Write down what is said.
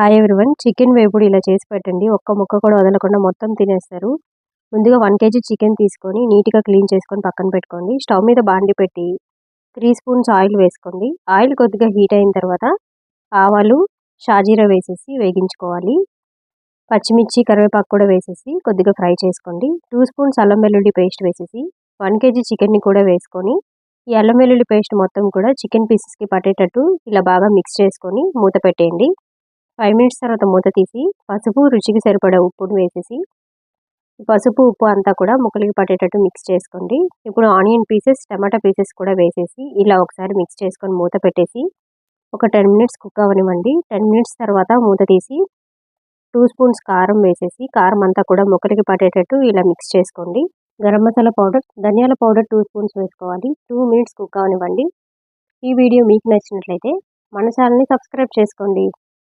Hi everyone. Chicken వేపుడు ఇలా చేసి పెట్టండి. ఒక్క ముక్క కూడా వదలకుండా మొత్తం తినేస్తారు. ముందుగా 1 కేజీ చికెన్ తీసుకొని నీట్‌గా క్లీన్ చేసుకొని పక్కన పెట్టుకోండి. స్టవ్ మీద బాండి పెట్టి 3 స్పూన్స్ ఆయిల్ వేసుకోండి. ఆయిల్ కొద్దిగా హీట్ అయిన తర్వాత ఆవాలు, షాజీరా వేసేసి వేగించుకోవాలి. పచ్చిమిర్చి, కరివేపాకు కూడా వేసేసి కొద్దిగా ఫ్రై చేసుకోండి. 2 స్పూన్స్ అల్లం వెల్లుల్లి పేస్ట్ వేసేసి 1 కేజీ చికెన్‌ని కూడా వేసుకొని ఈ అల్లం వెల్లుల్లి పేస్ట్ మొత్తం కూడా చికెన్ పీసెస్‌కి పట్టేటట్టు ఇలా బాగా మిక్స్ చేసుకొని మూత పెట్టేయండి. 5 మినిట్స్ తర్వాత మూత తీసి పసుపు, రుచికి సరిపడా ఉప్పును వేసేసి పసుపు, ఉప్పు అంతా కూడా ముక్కలకి పట్టేటట్టు మిక్స్ చేసుకోండి. ఇప్పుడు ఆనియన్ పీసెస్, టమాటా పీసెస్ కూడా వేసేసి ఇలా ఒకసారి మిక్స్ చేసుకొని మూత పెట్టేసి ఒక 10 మినిట్స్ కుక్ అవ్వనివ్వండి. 10 మినిట్స్ తర్వాత మూత తీసి 2 స్పూన్స్ కారం వేసేసి కారం అంతా కూడా ముక్కలకి పట్టేటట్టు ఇలా మిక్స్ చేసుకోండి. గరం మసాలా పౌడర్, ధనియాల పౌడర్ 2 స్పూన్స్ వేసుకోవాలి. 2 మినిట్స్ కుక్ అవ్వనివ్వండి. ఈ వీడియో మీకు నచ్చినట్లయితే మన ఛానల్ని సబ్స్క్రైబ్ చేసుకోండి.